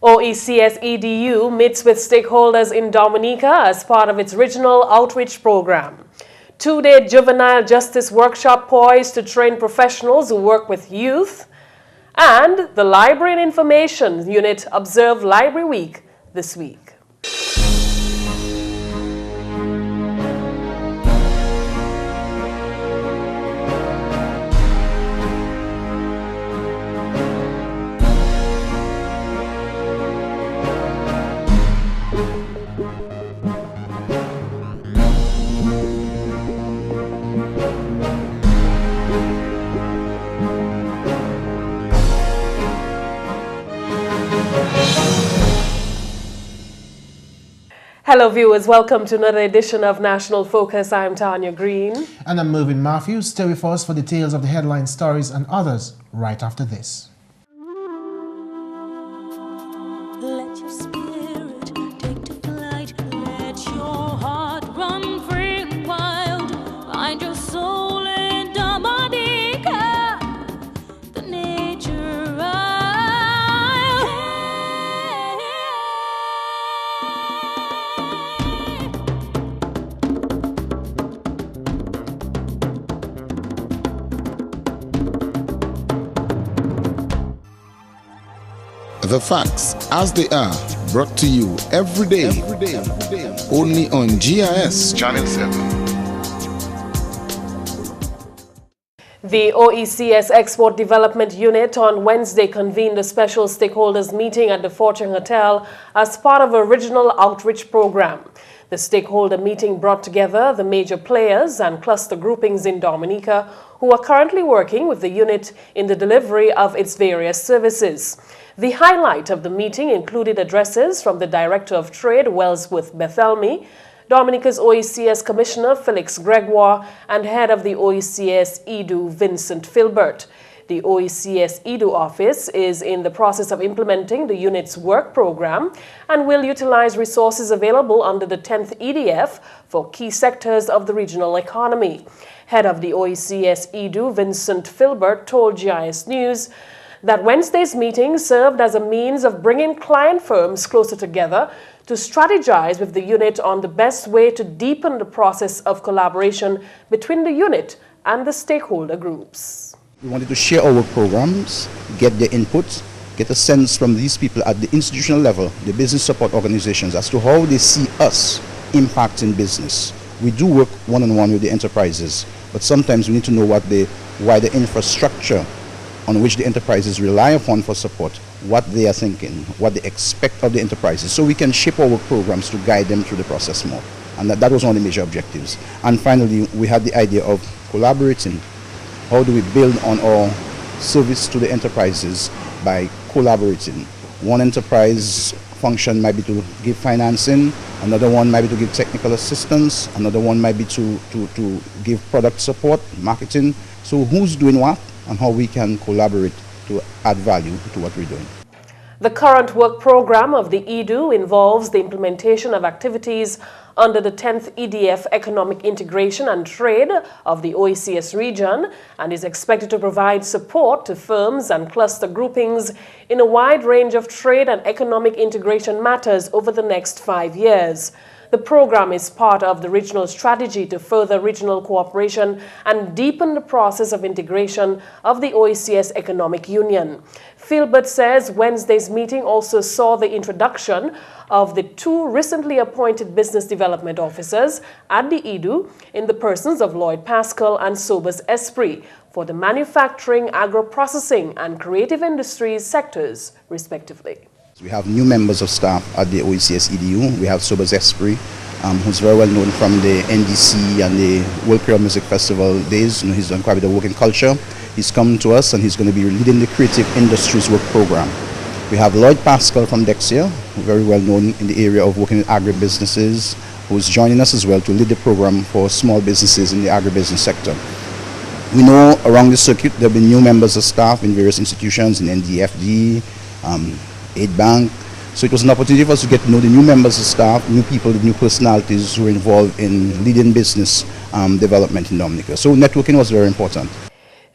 OECS EDU meets with stakeholders in Dominica as part of its regional outreach program. Two-day juvenile justice workshop poised to train professionals who work with youth. And the Library and Information Unit observed Library Week this week. Hello viewers, welcome to another edition of National Focus. I'm Tarnia Green. And I'm Mervin Matthews. Stay with us for details of the headline stories and others right after this. Let your spirit take to flight. Let your heart run free and wild. Find your soul in Dominica, the nature isle. The facts as they are, brought to you every day, only on GIS Channel 7. The OECS Export Development Unit on Wednesday convened a special stakeholders meeting at the Fortune Hotel as part of a regional outreach program. The stakeholder meeting brought together the major players and cluster groupings in Dominica who are currently working with the unit in the delivery of its various services. The highlight of the meeting included addresses from the Director of Trade, Wellsworth Bethelmy, Dominica's OECS Commissioner, Felix Gregoire, and Head of the OECS EDU, Vincent Filbert. The OECS EDU office is in the process of implementing the unit's work program and will utilize resources available under the 10th EDF for key sectors of the regional economy. Head of the OECS EDU, Vincent Filbert, told GIS News that Wednesday's meeting served as a means of bringing client firms closer together to strategize with the unit on the best way to deepen the process of collaboration between the unit and the stakeholder groups. We wanted to share our programs, get their input, get a sense from these people at the institutional level, the business support organizations, as to how they see us impacting business. We do work one-on-one with the enterprises, but sometimes we need to know why the infrastructure on which the enterprises rely upon for support, what they are thinking, what they expect of the enterprises, so we can shape our programs to guide them through the process more. And that was one of the major objectives. And finally, we had the idea of collaborating. How do we build on our service to the enterprises by collaborating? One enterprise function might be to give financing, another one might be to give technical assistance, another one might be to give product support, marketing. So who's doing what and how we can collaborate to add value to what we're doing. The current work program of the EDU involves the implementation of activities under the 10th EDF Economic Integration and Trade of the OECS region and is expected to provide support to firms and cluster groupings in a wide range of trade and economic integration matters over the next 5 years. The program is part of the regional strategy to further regional cooperation and deepen the process of integration of the OECS Economic Union. Filbert says Wednesday's meeting also saw the introduction of the two recently appointed business development officers at the EDU in the persons of Lloyd Pascal and Sobers Esprit for the manufacturing, agro-processing and creative industries sectors, respectively. We have new members of staff at the OECS EDU. We have Sobers Esprit, who's very well known from the NDC and the World Creole Music Festival days. He's done quite a bit of work in culture. He's come to us and he's going to be leading the Creative Industries Work Program. We have Lloyd Pascal from Dexia, very well known in the area of working in agribusinesses, who's joining us as well to lead the program for small businesses in the agribusiness sector. We know around the circuit there have been new members of staff in various institutions, in NDFD, Aid Bank. So it was an opportunity for us to get to know the new members of staff, new people, the new personalities who are involved in leading business development in Dominica. So networking was very important.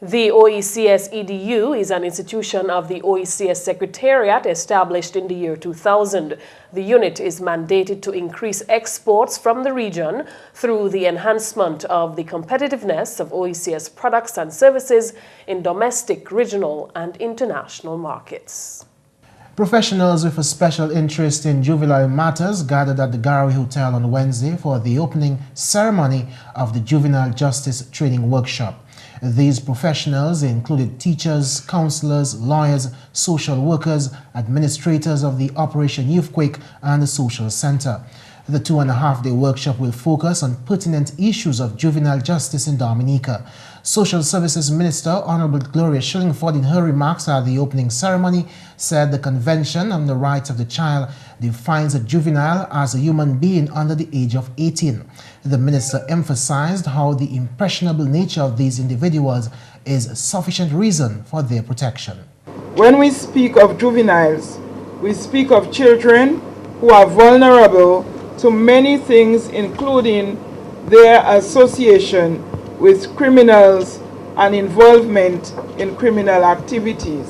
The OECS EDU is an institution of the OECS Secretariat established in the year 2000. The unit is mandated to increase exports from the region through the enhancement of the competitiveness of OECS products and services in domestic, regional, and international markets. Professionals with a special interest in juvenile matters gathered at the Garawe Hotel on Wednesday for the opening ceremony of the Juvenile Justice Training Workshop. These professionals included teachers, counselors, lawyers, social workers, administrators of the Operation Youthquake and the Social Center. The 2.5-day workshop will focus on pertinent issues of juvenile justice in Dominica. Social Services Minister Honorable Gloria Shillingford, in her remarks at the opening ceremony, said the Convention on the Rights of the Child defines a juvenile as a human being under the age of 18. The minister emphasized how the impressionable nature of these individuals is sufficient reason for their protection. When we speak of juveniles, we speak of children who are vulnerable to many things, including their association with criminals and involvement in criminal activities.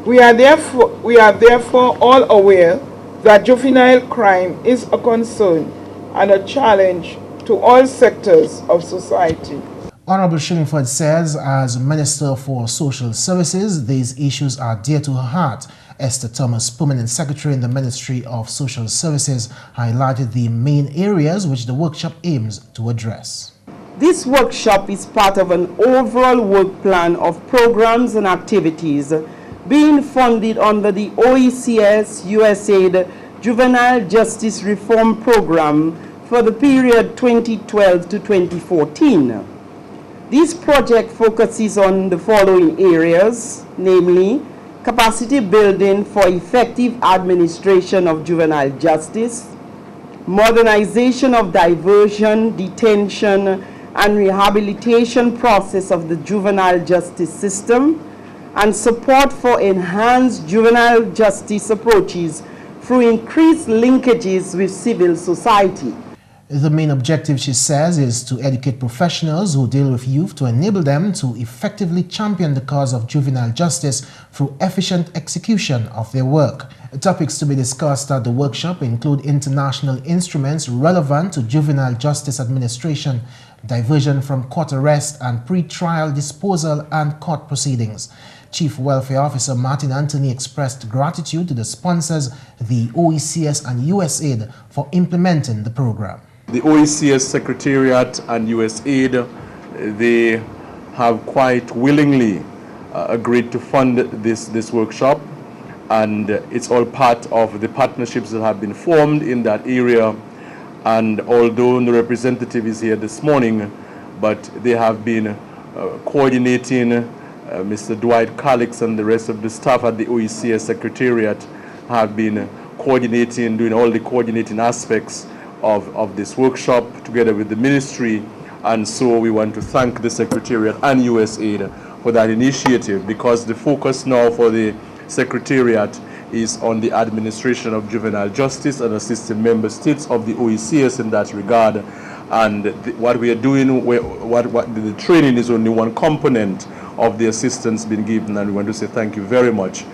We are therefore all aware that juvenile crime is a concern and a challenge to all sectors of society. Honorable Shillingford says, as Minister for Social Services, these issues are dear to her heart. Esther Thomas, Permanent Secretary in the Ministry of Social Services, highlighted the main areas which the workshop aims to address. This workshop is part of an overall work plan of programs and activities being funded under the OECS USAID Juvenile Justice Reform Program for the period 2012 to 2014. This project focuses on the following areas, namely capacity building for effective administration of juvenile justice, modernization of diversion, detention, and rehabilitation process of the juvenile justice system, and support for enhanced juvenile justice approaches through increased linkages with civil society. The main objective, she says, is to educate professionals who deal with youth to enable them to effectively champion the cause of juvenile justice through efficient execution of their work. Topics to be discussed at the workshop include international instruments relevant to juvenile justice administration, diversion from court arrest and pre-trial disposal and court proceedings. Chief Welfare Officer Martin Anthony expressed gratitude to the sponsors, the OECS and USAID, for implementing the program. The OECS Secretariat and USAID, they have quite willingly agreed to fund this workshop, and it's all part of the partnerships that have been formed in that area. And although no representative is here this morning, but they have been coordinating. Mr. Dwight Calix and the rest of the staff at the OECS Secretariat have been coordinating, doing all the coordinating aspects of this workshop together with the ministry. And so we want to thank the Secretariat and USAID for that initiative, because the focus now for the Secretariat is on the administration of juvenile justice and assisting member states of the OECS in that regard. And what we are doing, the training is only one component of the assistance being given, and we want to say thank you very much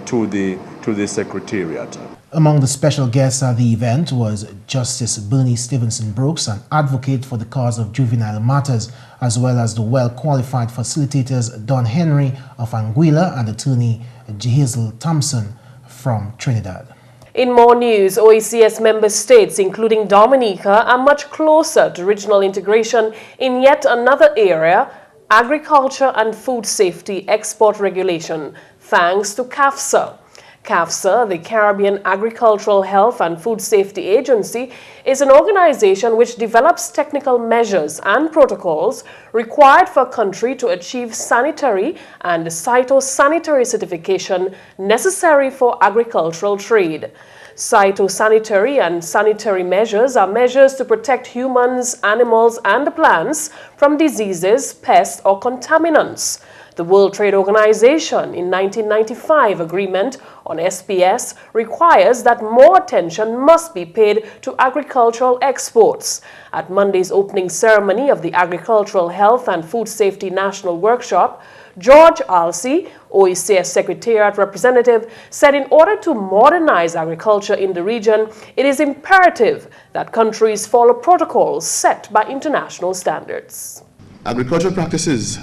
to the Secretariat. Among the special guests at the event was Justice Bernie Stevenson Brooks, an advocate for the cause of juvenile matters, as well as the well-qualified facilitators Don Henry of Anguilla and attorney Jehazel Thompson from Trinidad. In more news, OECS member states, including Dominica, are much closer to regional integration in yet another area, agriculture and food safety export regulation, thanks to CAFSA. CAFSA, the Caribbean Agricultural Health and Food Safety Agency, is an organization which develops technical measures and protocols required for a country to achieve sanitary and phytosanitary certification necessary for agricultural trade. Phytosanitary and sanitary measures are measures to protect humans, animals, and plants from diseases, pests, or contaminants. The World Trade Organization in 1995 agreement on SPS requires that more attention must be paid to agricultural exports. At Monday's opening ceremony of the Agricultural Health and Food Safety National Workshop, George Alsey, OECS Secretariat representative, said in order to modernize agriculture in the region, it is imperative that countries follow protocols set by international standards. Agricultural practices,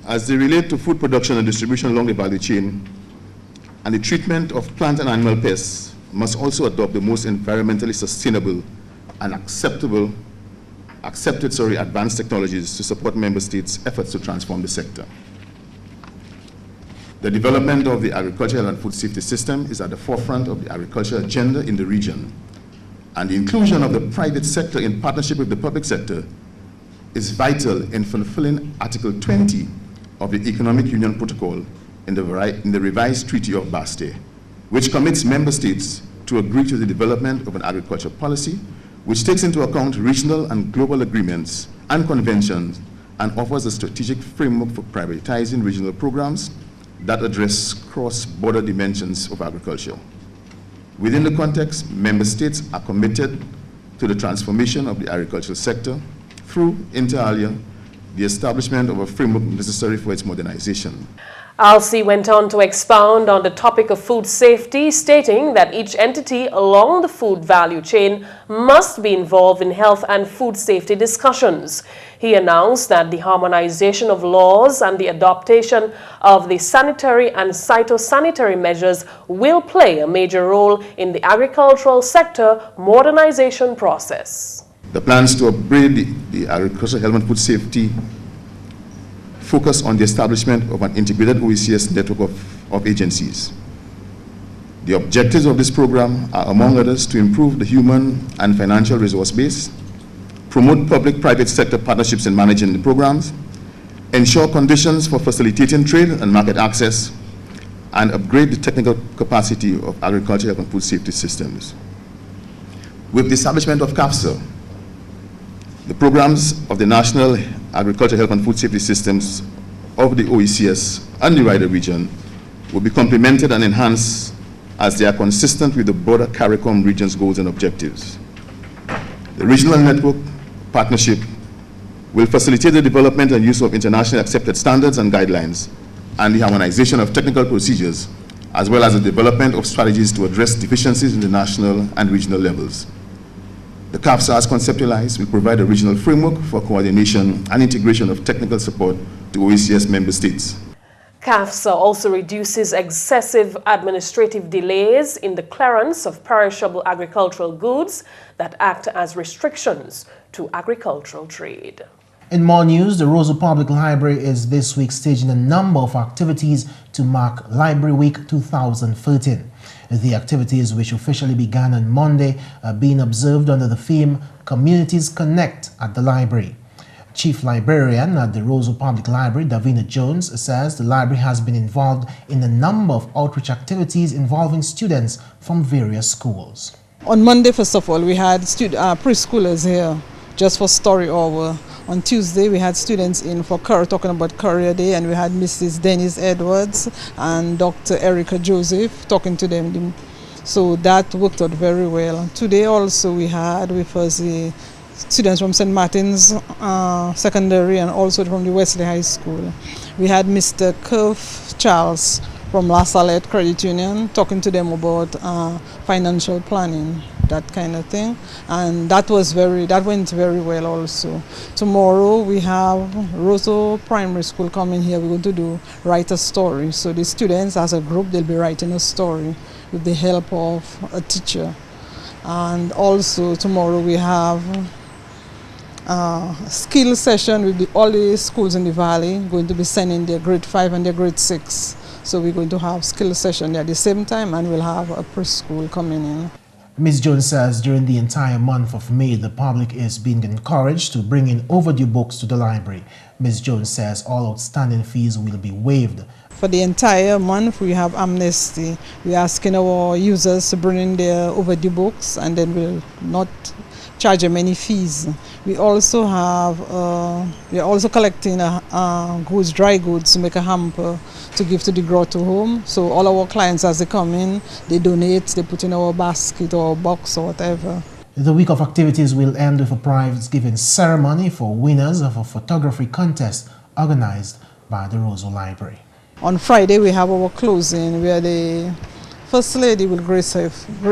as they relate to food production and distribution along the value chain, and the treatment of plant and animal pests, must also adopt the most environmentally sustainable and accepted advanced technologies to support member states' efforts to transform the sector. The development of the agricultural and food safety system is at the forefront of the agriculture agenda in the region, and the inclusion of the private sector in partnership with the public sector is vital in fulfilling Article 20 of the Economic Union Protocol in the revised Treaty of Bastille, which commits member states to agree to the development of an agriculture policy which takes into account regional and global agreements and conventions and offers a strategic framework for prioritizing regional programs that address cross-border dimensions of agriculture. Within the context, member states are committed to the transformation of the agricultural sector through, inter alia, the establishment of a framework necessary for its modernization. Alsey went on to expound on the topic of food safety, stating that each entity along the food value chain must be involved in health and food safety discussions. He announced that the harmonization of laws and the adaptation of the sanitary and phytosanitary measures will play a major role in the agricultural sector modernization process. The plans to upgrade the agricultural health and food safety focus on the establishment of an integrated OECS network of agencies. The objectives of this program are, among others, to improve the human and financial resource base, promote public-private sector partnerships in managing the programs, ensure conditions for facilitating trade and market access, and upgrade the technical capacity of agricultural and food safety systems. With the establishment of CAFSA, the programs of the National Agricultural Health and Food Safety Systems of the OECS and the wider region will be complemented and enhanced as they are consistent with the broader CARICOM region's goals and objectives. The regional network partnership will facilitate the development and use of internationally accepted standards and guidelines and the harmonization of technical procedures, as well as the development of strategies to address deficiencies in the national and regional levels. The CAFSA, as conceptualized, will provide a regional framework for coordination and integration of technical support to OECS member states. CAFSA also reduces excessive administrative delays in the clearance of perishable agricultural goods that act as restrictions to agricultural trade. In more news, the Roseau Public Library is this week staging a number of activities to mark Library Week 2013. The activities, which officially began on Monday, are being observed under the theme Communities Connect at the Library. Chief Librarian at the Roseau Public Library, Davina Jones, says the library has been involved in a number of outreach involving students from various schools. On Monday, first of all, we had preschoolers here just for story hour. On Tuesday, we had students in for talking about Career Day, and we had Mrs. Denise Edwards and Dr. Erica Joseph talking to them. So that worked out very well. Today also we had with us the students from St. Martin's Secondary and also from the Wesley High School. We had Mr. Curve Charles from La Salette Credit Union talking to them about financial planning, that kind of thing, and that went very well also. Tomorrow we have Roseau Primary School coming here. We're going to write a story. So the students as a group, they'll be writing a story with the help of a teacher. And also tomorrow we have a skill session with all the schools in the valley, going to be sending their grade 5 and their grade 6. So we're going to have skill session at the same time, and we'll have a preschool coming in. Ms. Jones says during the entire month of May, the public is being encouraged to bring in overdue books to the library. Ms. Jones says all outstanding fees will be waived. For the entire month, we have amnesty. We're asking our users to bring in their overdue books, and then charge them any fees. We also have, we are also collecting goods, dry goods, to make a hamper to give to the grotto home. So all our clients, as they come in, they donate, they put in our basket or box or whatever. The week of activities will end with a prize-giving ceremony for winners of a photography contest organized by the Roseau Library. On Friday, we have our closing where the First Lady will grace her.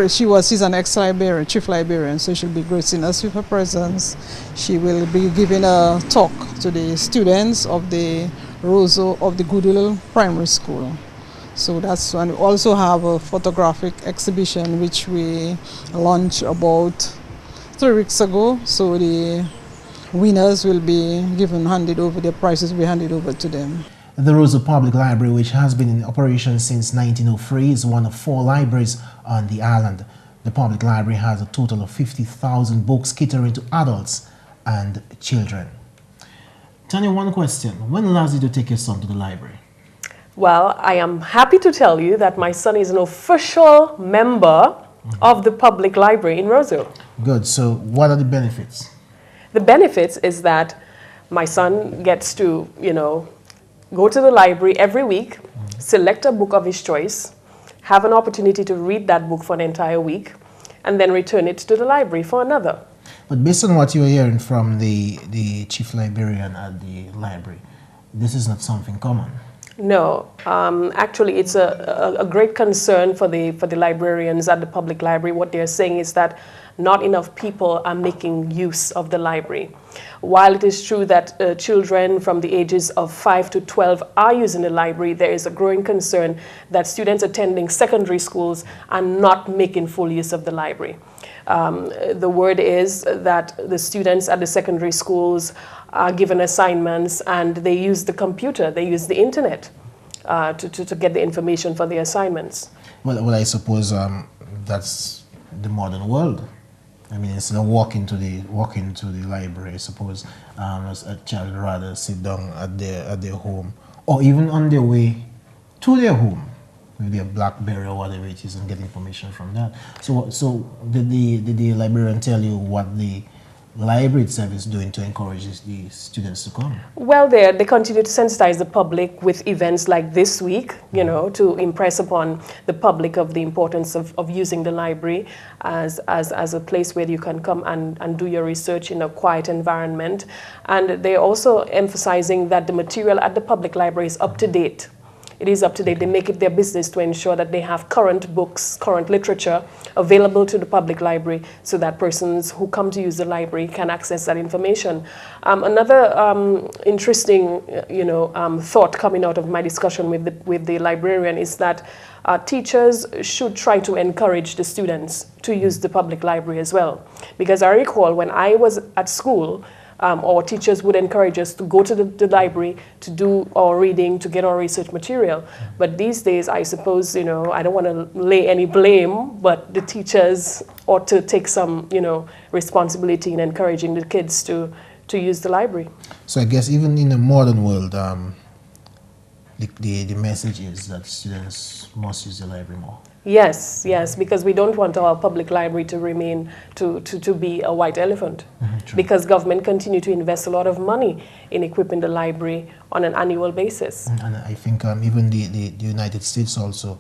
She's an ex-librarian, chief librarian, so she'll be gracing us with her presence. She will be giving a talk to the students of the Roseau of the Goodwill Primary School. So that's one. We also have a photographic exhibition which we launched about 3 weeks ago. So the winners will be handed over, their prizes will be handed over to them. The Roseau Public Library, which has been in operation since 1903, is one of 4 libraries on the island. The public library has a total of 50,000 books catering to adults and children. Tanya, one question. When last did you take your son to the library? Well, I am happy to tell you that my son is an official member of the public library in Roseau. Good. So what are the benefits? The benefits is that my son gets to, go to the library every week, select a book of his choice, have an opportunity to read that book for an entire week, and then return it to the library for another. But based on what you're hearing from the chief librarian at the library, this is not something common. No, actually it's a great concern for the librarians at the public library. What they're saying is that not enough people are making use of the library. While it is true that children from the ages of 5 to 12 are using the library, there is a growing concern that students attending secondary schools are not making full use of the library. The word is that the students at the secondary schools are given assignments and they use the computer, they use the internet to get the information for the assignments. Well, I suppose that's the modern world. I mean, instead of walking to the library, I suppose a child rather sit down at their home, or even on their way to their home, maybe a BlackBerry or whatever it is, and get information from that. So did the librarian tell you what the library itself is doing to encourage the students to come? Well, they continue to sensitize the public with events like this week, to impress upon the public of the importance of using the library as a place where you can come and do your research in a quiet environment. And they're also emphasizing that the material at the public library is up to date. It is up to date. They make it their business to ensure that they have current books, current literature available to the public library so that persons who come to use the library can access that information. Another interesting, thought coming out of my discussion with the librarian is that teachers should try to encourage the students to use the public library as well. Because I recall when I was at school, our teachers would encourage us to go to the library to do our reading, to get our research material. But these days, I suppose, I don't want to lay any blame, but the teachers ought to take some, responsibility in encouraging the kids to use the library. So I guess even in the modern world, the message is that students must use the library more. Yes, because we don't want our public library to remain to be a white elephant. Because government continue to invest a lot of money in equipping the library on an annual basis. And I think even the United States also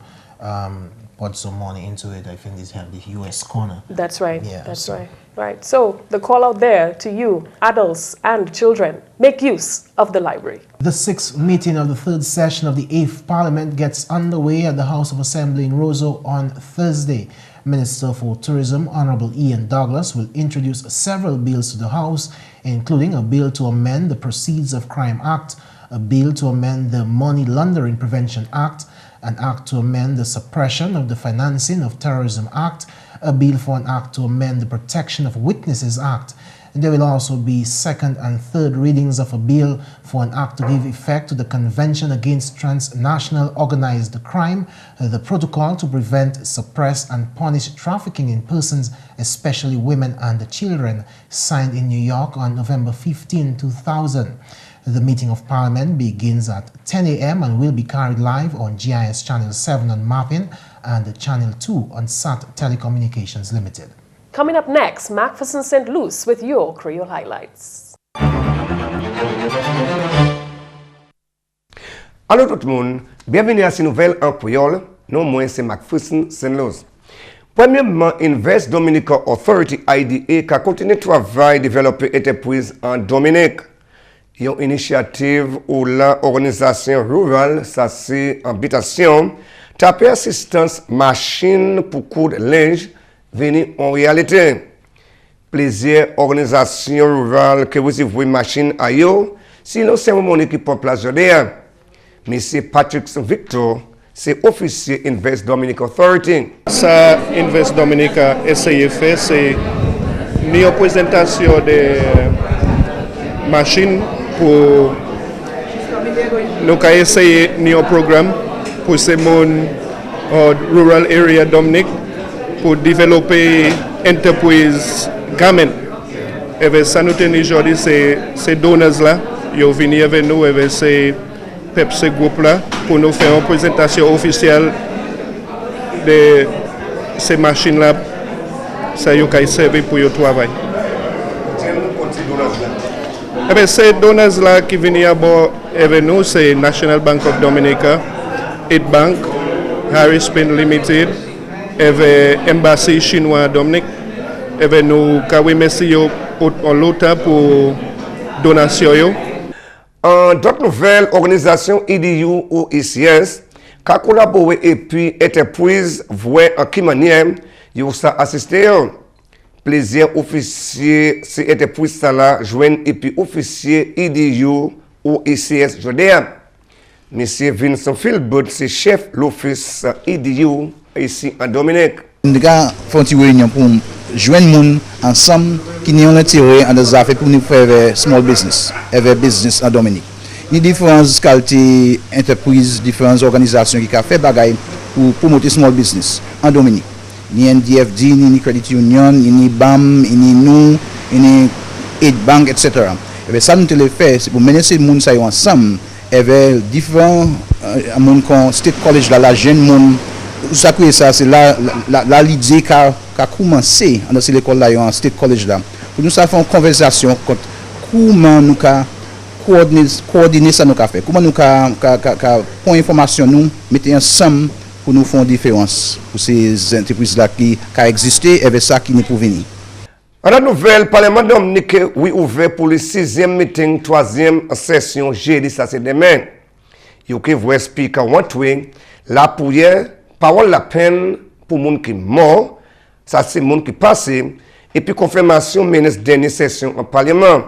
put some money into it. I think they have the US corner. That's right. Yeah, that's right. Right. So the call out there to you, adults and children, make use of the library. The 6th meeting of the 3rd session of the 8th Parliament gets underway at the House of Assembly in Roseau on Thursday. Minister for Tourism, Honorable Ian Douglas, will introduce several bills to the House, including a bill to amend the Proceeds of Crime Act, a bill to amend the Money Laundering Prevention Act, an act to amend the Suppression of the Financing of Terrorism Act, a bill for an act to amend the Protection of Witnesses Act. There will also be 2nd and 3rd readings of a bill for an act to give effect to the Convention Against Transnational Organized Crime, the Protocol to Prevent, Suppress and Punish Trafficking in Persons, especially women and children, signed in New York on November 15, 2000. The meeting of Parliament begins at 10 a.m. and will be carried live on GIS Channel 7 on Mapping and Channel 2 on SAT Telecommunications Limited. Coming up next, McPherson St. Luce with your Creole highlights. Allô tout le monde, bienvenue à cette nouvelle en créole. Non, moi c'est McPherson St. Luce. Premièrement, GIS Dominica Authority IDA qui a continué le travail développé entreprise en Dominique. Il y a une initiative où l'organisation rurale, ça c'est habitation, taper assistance machine pour coudre linge, venir en réalité. Plusieurs organisations rurales qui reçoivent une machine à eux, sinon c'est mon équipe en place de Monsieur Patrick Victor, c'est officier GIS Dominica Authority. Ça, GIS Dominica essaye de faire, c'est une présentation de machines pour nous essayer un programme pour ces mondes rural area Dominique pour développer entreprise gamin. Et ça nous tenons aujourd'hui ces donneurs là, ils viennent avec nous avec ces Pepsi groupe là pour nous faire une présentation officielle de ces machines là, ça y a servi pour le travail. Ces donneurs là qui viennent avec nous, c'est National Bank of Dominica, Aid Bank, Harris Pin Limited, et Embassy chinois à Dominique. Et nous remercions en l'autre pour donation. En d'autres nouvelles, organisation EDU OECS qui a collaboré et puis entreprise voit en quelle manière ils ont assisté. Plusieurs officiers, ces entreprises là joignent et puis officiers EDU OECS Jodéa. Monsieur Vincent Philbert, c'est chef l'office EDU ici en Dominique. Nous avons fait une réunion pour joindre les gens ensemble qui nous ont attiré en des affaires pour nous faire small business, business en Dominique. Il y a différentes qualités, entreprises, différentes organisations qui ont fait des choses pour promouvoir small business en Dominique. Il y a NDFD, il y a Credit Union, il y a BAM, il y a nous, il y a Aid Bank, etc. Et ça nous le fait, c'est pour mener ces gens ensemble avec différents gens State College, la jeune monde. Ça c'est là l'idée qui a commencé dans cette école là en State College là pour nous ça faire une conversation comment nous coordonner ça nous fait comment nous prendre information nous mettre ensemble pour nous faire une différence pour ces entreprises là qui existé et avec ça qui nous pour venir. À la nouvelle, Parlement Dominique oui ouvert pour le 6e meeting 3e session jeudi ça c'est demain. You can voir speaker one way la prière parole la peine pour les gens qui sont morts, ça c'est les gens qui passent, et puis confirmation ministre dernière session en Parlement.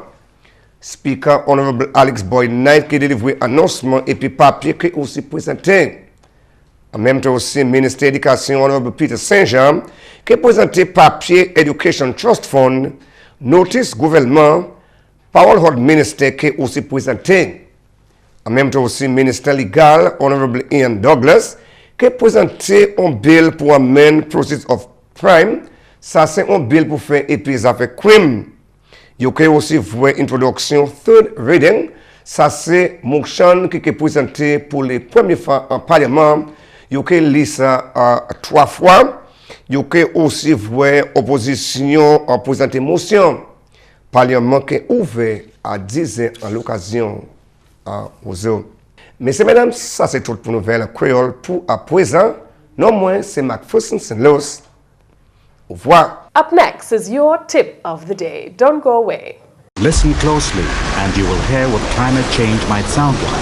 Speaker Honorable Alex Boyd Knight qui délivre annoncement et puis papier qui est aussi présenté. En même temps aussi, ministre de l'Éducation Honorable Peter Saint-Jean qui a présenté papier Education Trust Fund, notice gouvernement, parole hors ministère qui est aussi présenté. En même temps aussi, ministre légal Honorable Ian Douglas qui a présenté un bill pour amend process of crime. Ça, c'est un bill pour faire épuiser avec crime. Vous pouvez aussi voir l'introduction third reading. Ça, c'est motion qui est présenté pour les premières fois en Parlement. Vous pouvez lire ça 3 fois. Vous pouvez aussi voir l'opposition en présentant motion. Parlement qui est ouvert à 10 ans à l'occasion aux autres. Messieurs, mesdames, ça c'est tout pour nouvelle créole pour à présent. Non moins, c'est McPherson St. Luce. Au revoir. Up next is your tip of the day. Don't go away. Listen closely and you will hear what climate change might sound like.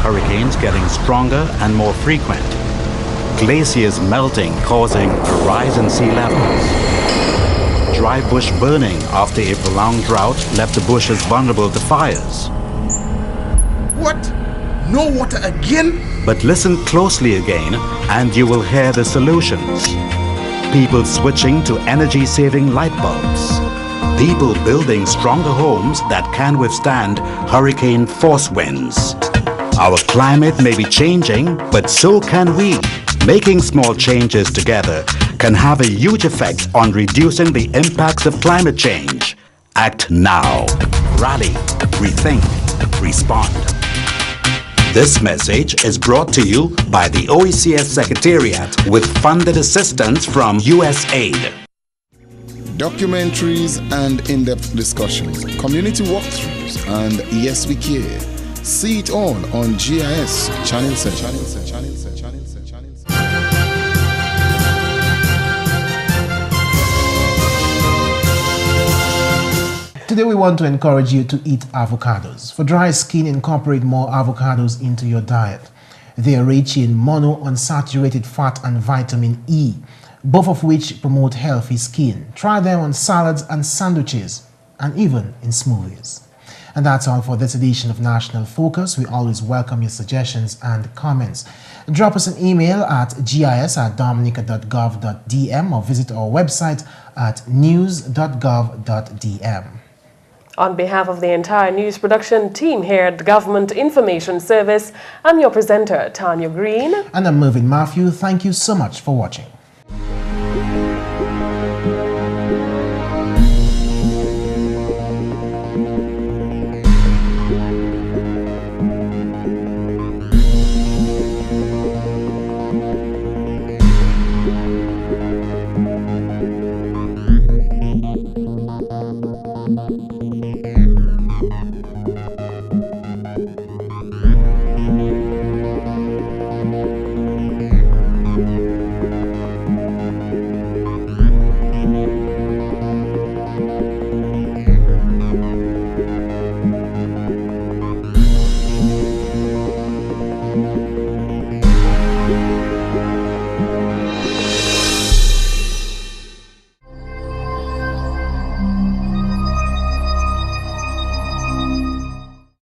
Hurricanes getting stronger and more frequent. Glaciers melting causing a rise in sea levels. Dry bush burning after a prolonged drought left the bushes vulnerable to fires. What? No water again? But listen closely again and you will hear the solutions. People switching to energy-saving light bulbs. People building stronger homes that can withstand hurricane force winds. Our climate may be changing, but so can we. Making small changes together can have a huge effect on reducing the impacts of climate change. Act now. Rally. Rethink. Respond. This message is brought to you by the OECS Secretariat with funded assistance from USAID. Documentaries and in-depth discussions, community walkthroughs, and Yes We Care. See it all on GIS Channel 7. Today we want to encourage you to eat avocados. For dry skin, incorporate more avocados into your diet. They are rich in monounsaturated fat and vitamin E, both of which promote healthy skin. Try them on salads and sandwiches, and even in smoothies. And that's all for this edition of National Focus. We always welcome your suggestions and comments. Drop us an email at gis@dominica.gov.dm or visit our website at news.gov.dm. On behalf of the entire news production team here at the Government Information Service, I'm your presenter, Tarnia Green. And I'm Mervin Matthew. Thank you so much for watching.